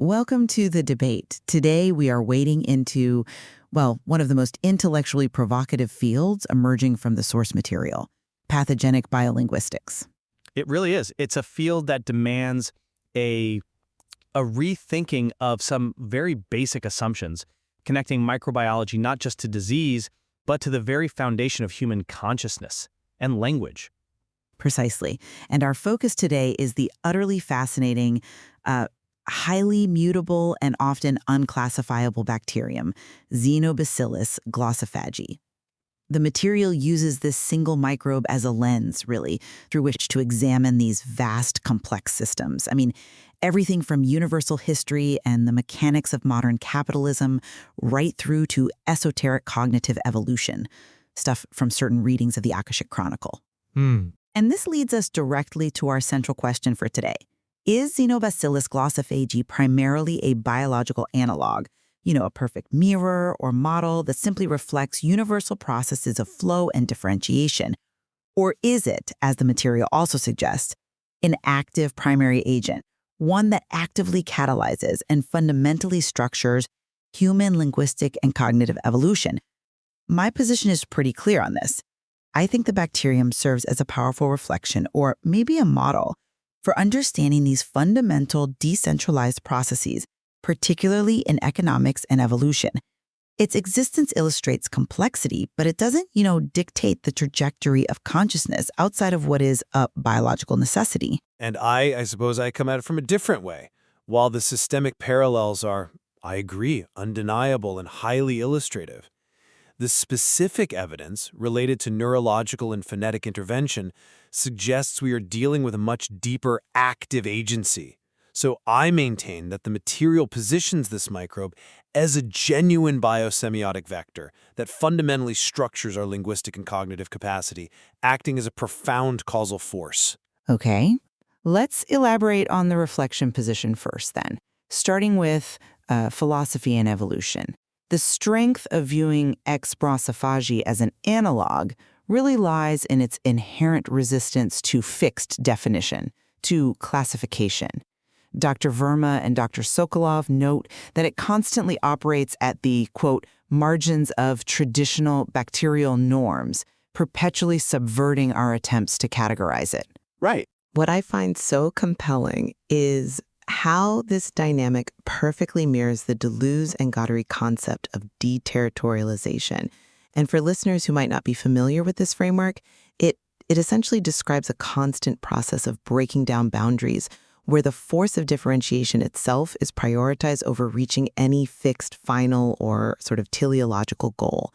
Welcome to the debate. Today we are wading into, well, one of the most intellectually provocative fields emerging from the source material, pathogenic biolinguistics. It really is. It's a field that demands a rethinking of some very basic assumptions, connecting microbiology not just to disease, but to the very foundation of human consciousness and language. Precisely. And our focus today is the utterly fascinating, highly mutable and often unclassifiable bacterium, Xenobacillus glossophagy. The material uses this single microbe as a lens, really, through which to examine these vast, complex systems. I mean, everything from universal history and the mechanics of modern capitalism right through to esoteric cognitive evolution, stuff from certain readings of the Akashic Chronicle. And this leads us directly to our central question for today. Is Xenobacillus glossophagy primarily a biological analog, a perfect mirror or model that simply reflects universal processes of flow and differentiation? Or is it, as the material also suggests, an active primary agent, one that actively catalyzes and fundamentally structures human linguistic and cognitive evolution? My position is pretty clear on this. I think the bacterium serves as a powerful reflection, or maybe a model, for understanding these fundamental decentralized processes, particularly in economics and evolution. Its existence illustrates complexity, but it doesn't, dictate the trajectory of consciousness outside of what is a biological necessity. And I suppose I come at it from a different way. While the systemic parallels are, I agree, undeniable and highly illustrative, the specific evidence related to neurological and phonetic intervention suggests we are dealing with a much deeper active agency. So I maintain that the material positions this microbe as a genuine biosemiotic vector that fundamentally structures our linguistic and cognitive capacity, acting as a profound causal force. Okay, let's elaborate on the reflection position first then, starting with philosophy and evolution. The strength of viewing X. brossophagy as an analog really lies in its inherent resistance to fixed definition, to classification. Dr. Verma and Dr. Sokolov note that it constantly operates at the, quote, margins of traditional bacterial norms, perpetually subverting our attempts to categorize it. Right. What I find so compelling is how this dynamic perfectly mirrors the Deleuze and Guattari concept of deterritorialization. And for listeners who might not be familiar with this framework, it essentially describes a constant process of breaking down boundaries where the force of differentiation itself is prioritized over reaching any fixed final or sort of teleological goal.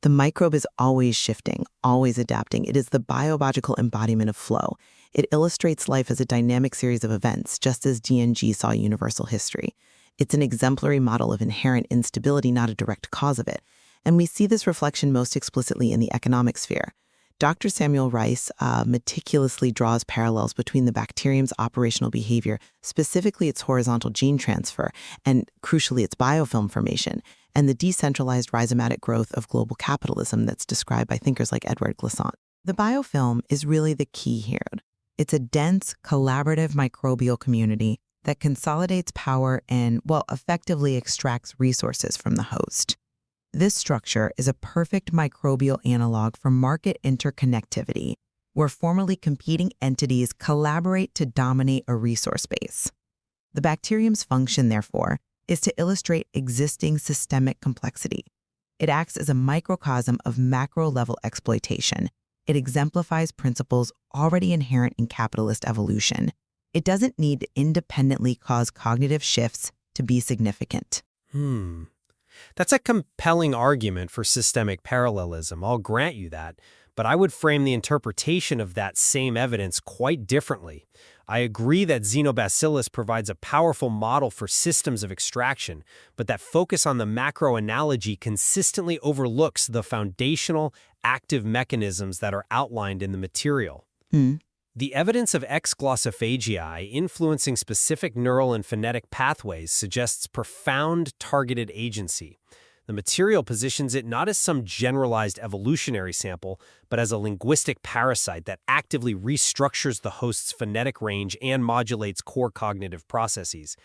The microbe is always shifting, always adapting. It is the biological embodiment of flow. It illustrates life as a dynamic series of events, just as DNG saw universal history. It's an exemplary model of inherent instability, not a direct cause of it. And we see this reflection most explicitly in the economic sphere. Dr. Samuel Rice meticulously draws parallels between the bacterium's operational behavior, specifically its horizontal gene transfer, and crucially its biofilm formation, and the decentralized rhizomatic growth of global capitalism that's described by thinkers like Edward Glissant. The biofilm is really the key here. It's a dense, collaborative microbial community that consolidates power and, effectively extracts resources from the host. This structure is a perfect microbial analog for market interconnectivity, where formerly competing entities collaborate to dominate a resource base. The bacterium's function, therefore, is to illustrate existing systemic complexity. It acts as a microcosm of macro-level exploitation. It exemplifies principles already inherent in capitalist evolution. It doesn't need to independently cause cognitive shifts to be significant. That's a compelling argument for systemic parallelism, I'll grant you that, but I would frame the interpretation of that same evidence quite differently. I agree that Xenobacillus provides a powerful model for systems of extraction, but that focus on the macro analogy consistently overlooks the foundational, active mechanisms that are outlined in the material. The evidence of X. glossophagii influencing specific neural and phonetic pathways suggests profound targeted agency. The material positions it not as some generalized evolutionary sample, but as a linguistic parasite that actively restructures the host's phonetic range and modulates core cognitive processes.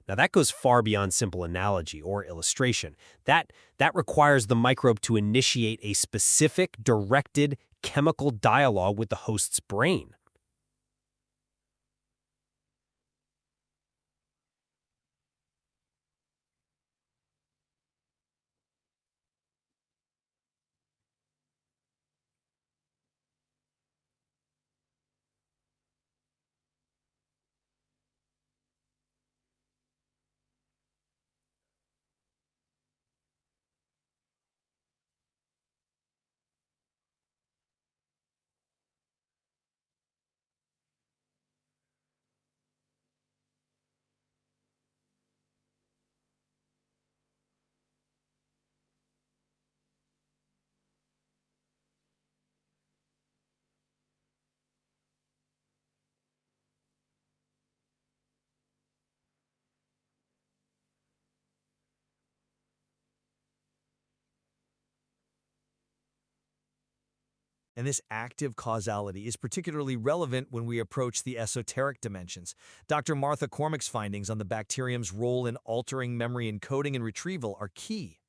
Now that goes far beyond simple analogy or illustration. That requires the microbe to initiate a specific, directed chemical dialogue with the host's brain. And this active causality is particularly relevant when we approach the esoteric dimensions. Dr. Martha Cormack's findings on the bacterium's role in altering memory encoding and retrieval are key.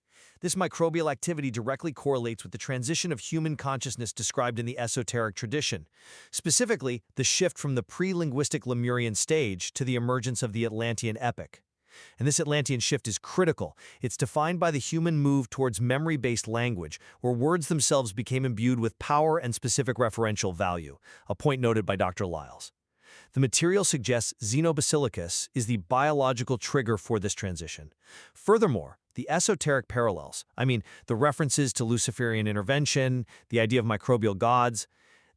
This microbial activity directly correlates with the transition of human consciousness described in the esoteric tradition, specifically the shift from the pre-linguistic Lemurian stage to the emergence of the Atlantean epoch. And this Atlantean shift is critical. It's defined by the human move towards memory-based language, where words themselves became imbued with power and specific referential value, a point noted by Dr. Lyles. The material suggests Xenobasilicus is the biological trigger for this transition. Furthermore, the esoteric parallels, the references to Luciferian intervention, the idea of microbial gods,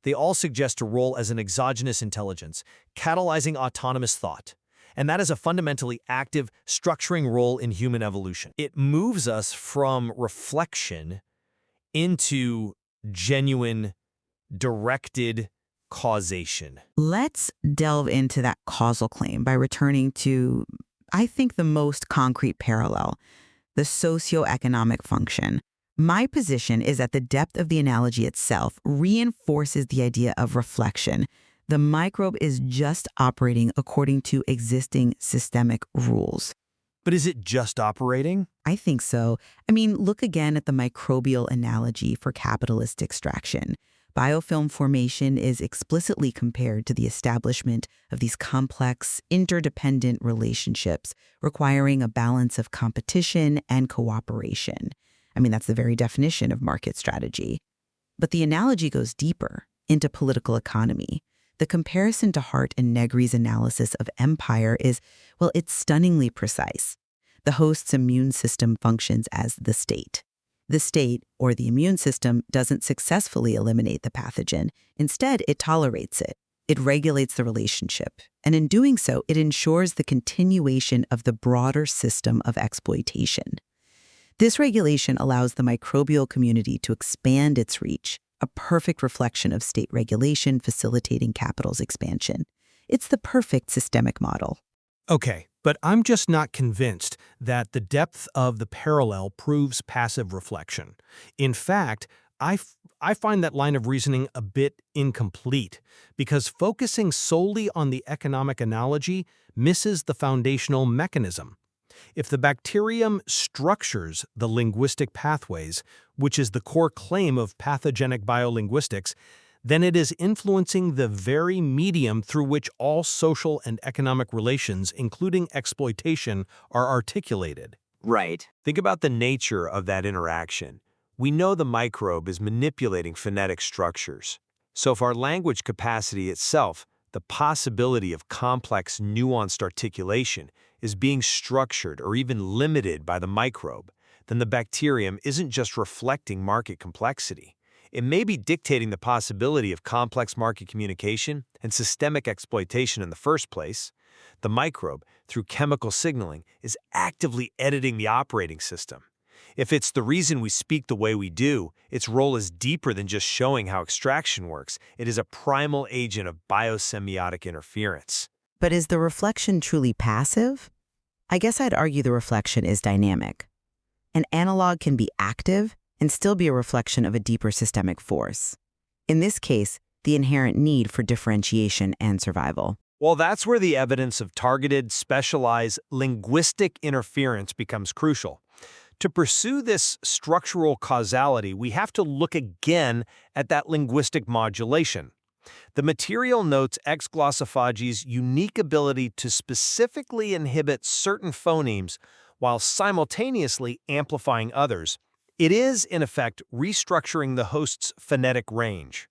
they all suggest a role as an exogenous intelligence, catalyzing autonomous thought. And that is a fundamentally active, structuring role in human evolution. It moves us from reflection into genuine, directed causation. Let's delve into that causal claim by returning to, I think, the most concrete parallel, the socioeconomic function. My position is that the depth of the analogy itself reinforces the idea of reflection. The microbe is just operating according to existing systemic rules. But is it just operating? I think so. Look again at the microbial analogy for capitalist extraction. Biofilm formation is explicitly compared to the establishment of these complex, interdependent relationships requiring a balance of competition and cooperation. That's the very definition of market strategy. But the analogy goes deeper into political economy. The comparison to Hart and Negri's analysis of empire is, it's stunningly precise. The host's immune system functions as the state. The state, or the immune system, doesn't successfully eliminate the pathogen. Instead, it tolerates it. It regulates the relationship. And in doing so, it ensures the continuation of the broader system of exploitation. This regulation allows the microbial community to expand its reach, a perfect reflection of state regulation facilitating capital's expansion. It's the perfect systemic model. Okay, but I'm just not convinced that the depth of the parallel proves passive reflection. In fact, I find that line of reasoning a bit incomplete because focusing solely on the economic analogy misses the foundational mechanism. If the bacterium structures the linguistic pathways, which is the core claim of pathogenic biolinguistics, then it is influencing the very medium through which all social and economic relations, including exploitation, are articulated. Right. Think about the nature of that interaction. We know the microbe is manipulating phonetic structures. So if our language capacity itself, the possibility of complex, nuanced articulation, is being structured or even limited by the microbe, then the bacterium isn't just reflecting market complexity. It may be dictating the possibility of complex market communication and systemic exploitation in the first place. The microbe, through chemical signaling, is actively editing the operating system. If it's the reason we speak the way we do, its role is deeper than just showing how extraction works. It is a primal agent of biosemiotic interference. But is the reflection truly passive? I guess I'd argue the reflection is dynamic. An analog can be active and still be a reflection of a deeper systemic force. In this case, the inherent need for differentiation and survival. Well, that's where the evidence of targeted, specialized linguistic interference becomes crucial. To pursue this structural causality, we have to look again at that linguistic modulation. The material notes X glossophagy's unique ability to specifically inhibit certain phonemes while simultaneously amplifying others. It is, in effect, restructuring the host's phonetic range.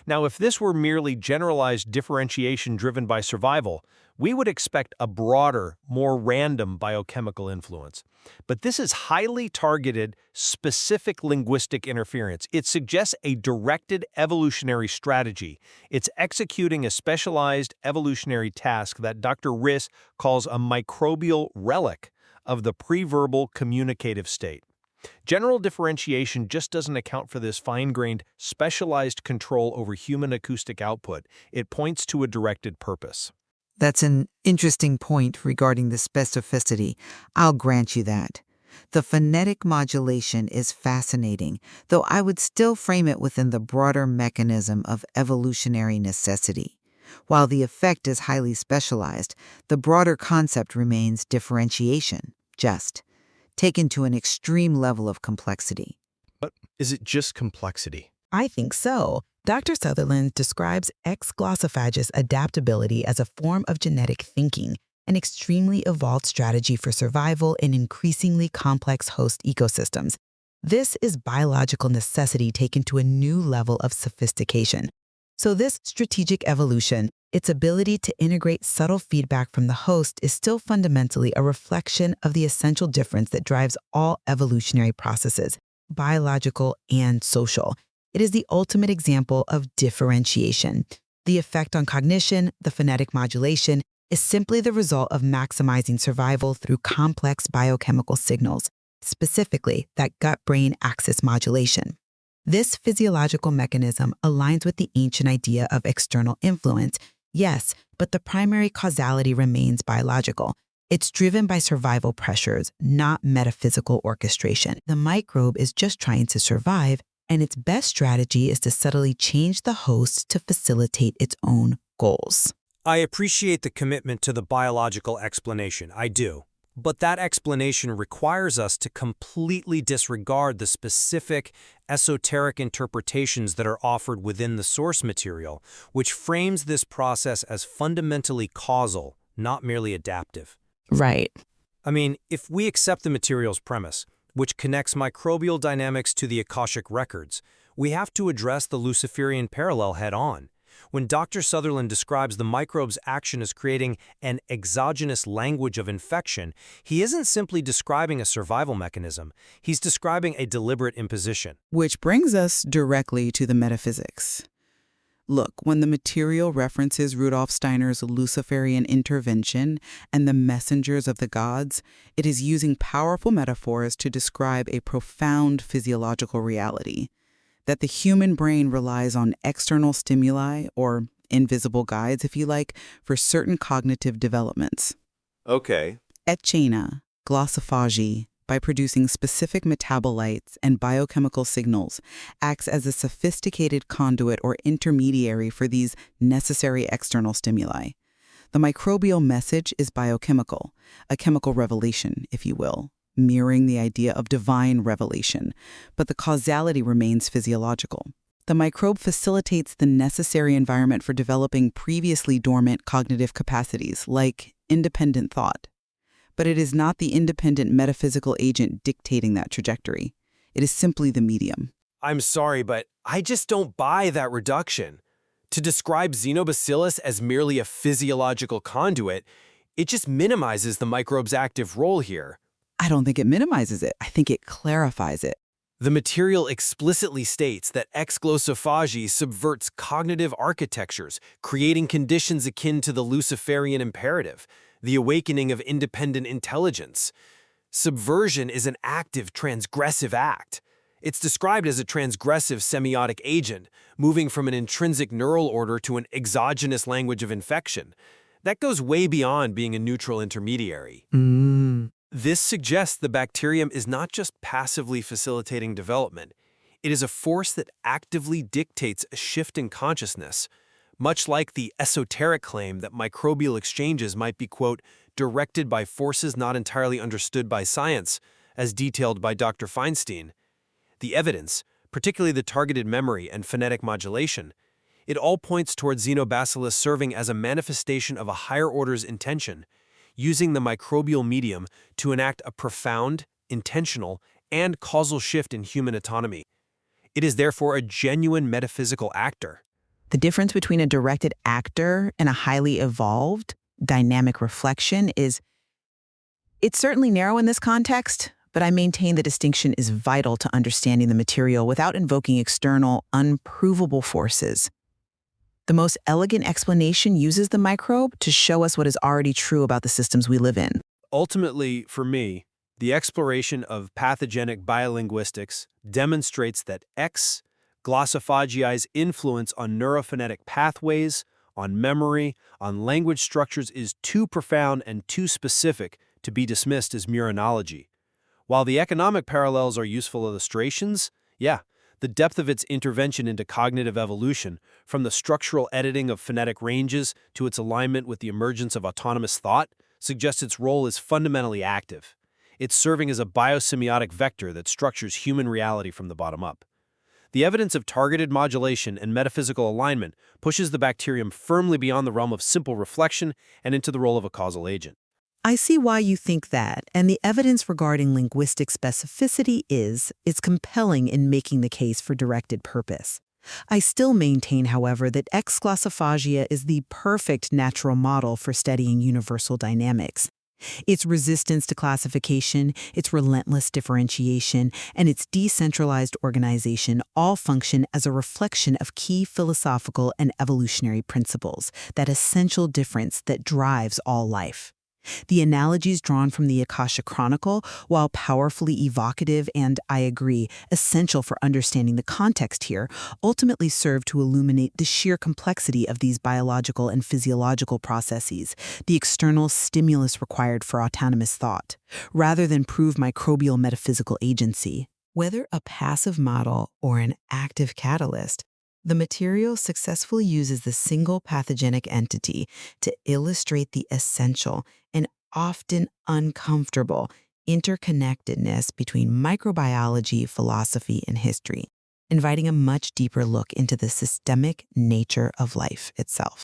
Now, if this were merely generalized differentiation driven by survival, we would expect a broader, more random biochemical influence. But this is highly targeted, specific linguistic interference. It suggests a directed evolutionary strategy. It's executing a specialized evolutionary task that Dr. Riss calls a microbial relic of the preverbal communicative state. General differentiation just doesn't account for this fine-grained, specialized control over human acoustic output. It points to a directed purpose. That's an interesting point regarding the specificity. I'll grant you that. The phonetic modulation is fascinating, though I would still frame it within the broader mechanism of evolutionary necessity. While the effect is highly specialized, the broader concept remains differentiation, just taken to an extreme level of complexity. But is it just complexity? I think so. Dr. Sutherland describes X glossophagus adaptability as a form of genetic thinking, an extremely evolved strategy for survival in increasingly complex host ecosystems. This is biological necessity taken to a new level of sophistication. So this strategic evolution, its ability to integrate subtle feedback from the host, is still fundamentally a reflection of the essential difference that drives all evolutionary processes, biological and social. It is the ultimate example of differentiation. The effect on cognition, the phonetic modulation, is simply the result of maximizing survival through complex biochemical signals, specifically that gut-brain axis modulation. This physiological mechanism aligns with the ancient idea of external influence, yes, but the primary causality remains biological. It's driven by survival pressures, not metaphysical orchestration. The microbe is just trying to survive, and its best strategy is to subtly change the host to facilitate its own goals. I appreciate the commitment to the biological explanation, I do. But that explanation requires us to completely disregard the specific, esoteric interpretations that are offered within the source material, which frames this process as fundamentally causal, not merely adaptive. Right. I mean, if we accept the material's premise, which connects microbial dynamics to the Akashic records, we have to address the Luciferian parallel head-on. When Dr. Sutherland describes the microbe's action as creating an exogenous language of infection, he isn't simply describing a survival mechanism, he's describing a deliberate imposition. Which brings us directly to the metaphysics. Look, when the material references Rudolf Steiner's Luciferian intervention and the messengers of the gods, it is using powerful metaphors to describe a profound physiological reality, that the human brain relies on external stimuli, or invisible guides, if you like, for certain cognitive developments. Okay. Etchena, glossophagy, by producing specific metabolites and biochemical signals, acts as a sophisticated conduit or intermediary for these necessary external stimuli. The microbial message is biochemical, a chemical revelation, if you will, mirroring the idea of divine revelation, but the causality remains physiological. The microbe facilitates the necessary environment for developing previously dormant cognitive capacities, like independent thought. But it is not the independent metaphysical agent dictating that trajectory. It is simply the medium. I'm sorry, but I just don't buy that reduction. To describe Xenobacillus as merely a physiological conduit, it just minimizes the microbe's active role here. I don't think it minimizes it. I think it clarifies it. The material explicitly states that X glossophagy subverts cognitive architectures, creating conditions akin to the Luciferian imperative, the awakening of independent intelligence. Subversion is an active, transgressive act. It's described as a transgressive semiotic agent, moving from an intrinsic neural order to an exogenous language of infection. That goes way beyond being a neutral intermediary. This suggests the bacterium is not just passively facilitating development. It is a force that actively dictates a shift in consciousness, much like the esoteric claim that microbial exchanges might be, quote, directed by forces not entirely understood by science, as detailed by Dr. Feinstein. The evidence, particularly the targeted memory and phonetic modulation, it all points towards Xenobacillus serving as a manifestation of a higher order's intention, using the microbial medium to enact a profound, intentional, and causal shift in human autonomy. It is therefore a genuine metaphysical actor. The difference between a directed actor and a highly evolved, dynamic reflection is, it's certainly narrow in this context, but I maintain the distinction is vital to understanding the material without invoking external, unprovable forces. The most elegant explanation uses the microbe to show us what is already true about the systems we live in. Ultimately, for me, the exploration of pathogenic biolinguistics demonstrates that X. glossophagii's influence on neurophonetic pathways, on memory, on language structures is too profound and too specific to be dismissed as muranology. While the economic parallels are useful illustrations, the depth of its intervention into cognitive evolution, from the structural editing of phonetic ranges to its alignment with the emergence of autonomous thought, suggests its role is fundamentally active. It's serving as a biosemiotic vector that structures human reality from the bottom up. The evidence of targeted modulation and metaphysical alignment pushes the bacterium firmly beyond the realm of simple reflection and into the role of a causal agent. I see why you think that, and the evidence regarding linguistic specificity is compelling in making the case for directed purpose. I still maintain, however, that X. glossophagia is the perfect natural model for studying universal dynamics. Its resistance to classification, its relentless differentiation, and its decentralized organization all function as a reflection of key philosophical and evolutionary principles, that essential difference that drives all life. The analogies drawn from the Akasha Chronicle, while powerfully evocative and, I agree, essential for understanding the context here, ultimately serve to illuminate the sheer complexity of these biological and physiological processes, the external stimulus required for autonomous thought, rather than prove microbial metaphysical agency. Whether a passive model or an active catalyst, the material successfully uses the single pathogenic entity to illustrate the essential and often uncomfortable interconnectedness between microbiology, philosophy, and history, inviting a much deeper look into the systemic nature of life itself.